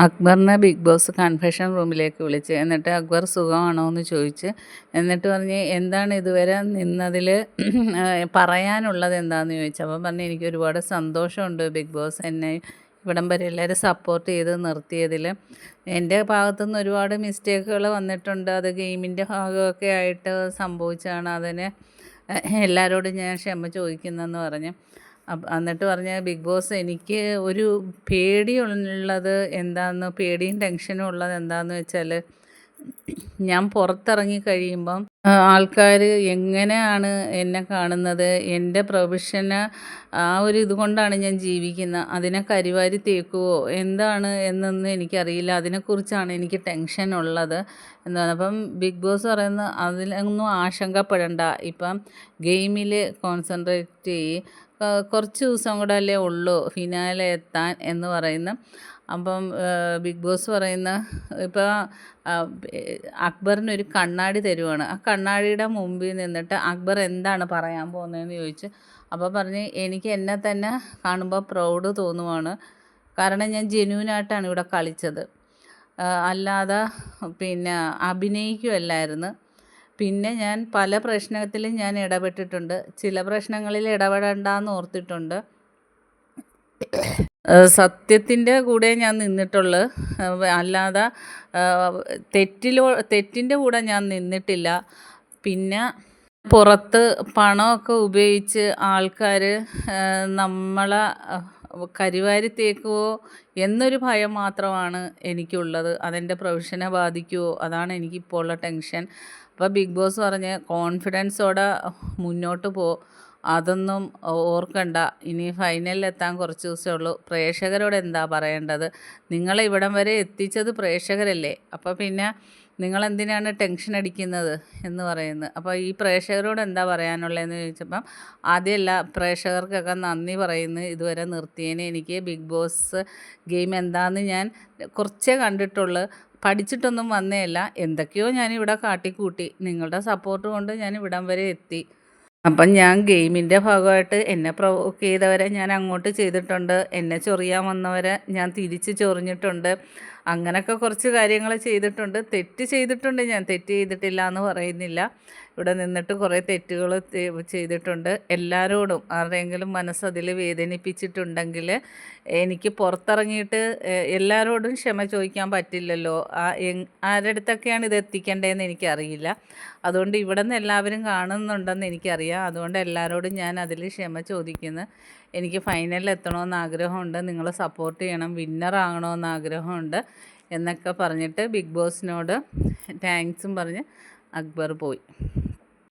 അക്ബറിനെ big boss confession റൂമിലേക്ക് വിളിച്ച്. എന്നിട്ട് അക്ബർ സുഖമാണോ എന്ന് ചോദിച്ച്. എന്നിട്ട് പറഞ്ഞ് എന്താണ് ഇതുവരെ നിന്നതിൽ പറയാനുള്ളത് എന്താണെന്ന് ചോദിച്ചു. അപ്പം പറഞ്ഞ് എനിക്ക് ഒരുപാട് സന്തോഷമുണ്ട് ബിഗ് ബോസ് എന്നെ ഇവിടം വരെ എല്ലാവരും സപ്പോർട്ട് ചെയ്ത് നിർത്തിയതിൽ. എൻ്റെ ഭാഗത്തുനിന്ന് ഒരുപാട് മിസ്റ്റേക്കുകൾ വന്നിട്ടുണ്ട്. അത് ഗെയിമിൻ്റെ ഭാഗമൊക്കെ ആയിട്ട് സംഭവിച്ചതാണ്. അതിന് എല്ലാവരോടും ഞാൻ ക്ഷമ ചോദിക്കുന്നെന്ന് പറഞ്ഞു. എന്നിട്ട് പറഞ്ഞ ബിഗ് ബോസ് എനിക്ക് ഒരു പേടിയുള്ളത് എന്താണെന്ന്, പേടിയും ടെൻഷനും ഉള്ളത് എന്താണെന്ന് വെച്ചാൽ, ഞാൻ പുറത്തിറങ്ങി കഴിയുമ്പം ആൾക്കാർ എങ്ങനെയാണ് എന്നെ കാണുന്നത്, എൻ്റെ പ്രൊഫഷന് ആ ഒരു ഇതുകൊണ്ടാണ് ഞാൻ ജീവിക്കുന്നത്, അതിനെ കരിവാരി തേക്കുവോ എന്താണ് എന്നൊന്നും എനിക്കറിയില്ല. അതിനെക്കുറിച്ചാണ് എനിക്ക് ടെൻഷൻ ഉള്ളത് എന്നാണ്. അപ്പം ബിഗ് ബോസ് പറയുന്നത് അതിലൊന്നും ആശങ്കപ്പെടേണ്ട, ഇപ്പം ഗെയിമിൽ കോൺസെൻട്രേറ്റ് ചെയ്യ്, കുറച്ച് ദിവസം കൂടെ അല്ലേ ഉള്ളൂ ഫിനാലെ എത്താൻ എന്ന് പറയുന്നു. അപ്പം ബിഗ് ബോസ് പറയുന്ന ഇപ്പോൾ അക്ബറിനൊരു കണ്ണാടി തരുവാണ്. ആ കണ്ണാടിയുടെ മുമ്പിൽ നിന്നിട്ട് അക്ബർ എന്താണ് പറയാൻ പോകുന്നതെന്ന് ചോദിച്ചു. അപ്പോൾ പറഞ്ഞ് എനിക്ക് എന്നെ തന്നെ കാണുമ്പോൾ പ്രൗഡ് തോന്നുവാണ്, കാരണം ഞാൻ ജെന്യൂനായിട്ടാണ് ഇവിടെ കളിച്ചത്, അല്ലാതെ പിന്നെ അഭിനയിക്കുമല്ലായിരുന്നു. പിന്നെ ഞാൻ പല പ്രശ്നത്തിലും ഞാൻ ഇടപെട്ടിട്ടുണ്ട്, ചില പ്രശ്നങ്ങളിൽ ഇടപെടണ്ടെന്ന് ഓർത്തിട്ടുണ്ട്. സത്യത്തിൻ്റെ കൂടെ ഞാൻ നിന്നിട്ടുള്ളൂ, അല്ലാതെ തെറ്റിൻ്റെ കൂടെ ഞാൻ നിന്നിട്ടില്ല. പിന്നെ പുറത്ത് പണമൊക്കെ ഉപയോഗിച്ച് ആൾക്കാർ നമ്മളെ കരിവാരി തേക്കുമോ എന്നൊരു ഭയം മാത്രമാണ് എനിക്കുള്ളത്. അതെൻ്റെ പ്രൊഫഷനെ ബാധിക്കുമോ, അതാണ് എനിക്കിപ്പോൾ ഉള്ള ടെൻഷൻ. അപ്പോൾ ബിഗ് ബോസ് പറഞ്ഞ് കോൺഫിഡൻസോടെ മുന്നോട്ട് പോ, അതൊന്നും ഓർക്കണ്ട, ഇനി ഫൈനലിലെത്താൻ കുറച്ച് ദിവസമേ ഉള്ളൂ. പ്രേക്ഷകരോട് എന്താ പറയേണ്ടത്, നിങ്ങളെ ഇവിടം വരെ എത്തിച്ചത് പ്രേക്ഷകരല്ലേ, അപ്പോൾ പിന്നെ നിങ്ങളെന്തിനാണ് ടെൻഷൻ അടിക്കുന്നത് എന്ന് പറയുന്നത്. അപ്പോൾ ഈ പ്രേക്ഷകരോട് എന്താ പറയാനുള്ളതെന്ന് ചോദിച്ചപ്പം ആദ്യമല്ല പ്രേക്ഷകർക്കൊക്കെ നന്ദി പറയുന്നു, ഇതുവരെ നിർത്തിയതിന്. എനിക്ക് ബിഗ് ബോസ് ഗെയിം എന്താണെന്ന് ഞാൻ കുറച്ചേ കണ്ടിട്ടുള്ളൂ, പഠിച്ചിട്ടൊന്നും വന്നേയല്ല. എന്തൊക്കെയോ ഞാനിവിടെ കാട്ടിക്കൂട്ടി, നിങ്ങളുടെ സപ്പോർട്ട് കൊണ്ട് ഞാൻ ഇവിടം വരെ എത്തി. അപ്പം ഞാൻ ഗെയിമിൻ്റെ ഭാഗമായിട്ട് എന്നെ പ്രൊവോക്ക് ചെയ്തവരെ ഞാൻ അങ്ങോട്ട് ചെയ്തിട്ടുണ്ട്, എന്നെ ചൊറിയാൻ വന്നവരെ ഞാൻ തിരിച്ച് ചൊറിഞ്ഞിട്ടുണ്ട്, അങ്ങനെയൊക്കെ കുറച്ച് കാര്യങ്ങൾ ചെയ്തിട്ടുണ്ട്. തെറ്റ് ചെയ്തിട്ടുണ്ട്, ഞാൻ തെറ്റ് ചെയ്തിട്ടില്ല എന്ന് പറയുന്നില്ല. ഇവിടെ നിന്നിട്ട് കുറേ തെറ്റുകൾ ചെയ്തിട്ടുണ്ട്. എല്ലാവരോടും ആരുടെയെങ്കിലും മനസ്സതിൽ വേദനിപ്പിച്ചിട്ടുണ്ടെങ്കിൽ എനിക്ക് പുറത്തിറങ്ങിയിട്ട് എല്ലാവരോടും ക്ഷമ ചോദിക്കാൻ പറ്റില്ലല്ലോ. ആരുടെ അടുത്തൊക്കെയാണ് ഇത് എത്തിക്കേണ്ടതെന്ന് എനിക്കറിയില്ല. അതുകൊണ്ട് ഇവിടെ നിന്ന് എല്ലാവരും കാണുന്നുണ്ടെന്ന് എനിക്കറിയാം. അതുകൊണ്ട് എല്ലാവരോടും ഞാൻ അതിൽ ക്ഷമ ചോദിക്കുന്നു. എനിക്ക് ഫൈനലിൽ എത്തണമെന്ന് ആഗ്രഹമുണ്ട്, നിങ്ങൾ സപ്പോർട്ട് ചെയ്യണം, വിന്നറാകണമെന്ന് ആഗ്രഹമുണ്ട് എന്നൊക്കെ പറഞ്ഞിട്ട് ബിഗ് ബോസിനോട് താങ്ക്സും പറഞ്ഞ് അക്ബർ പോയി.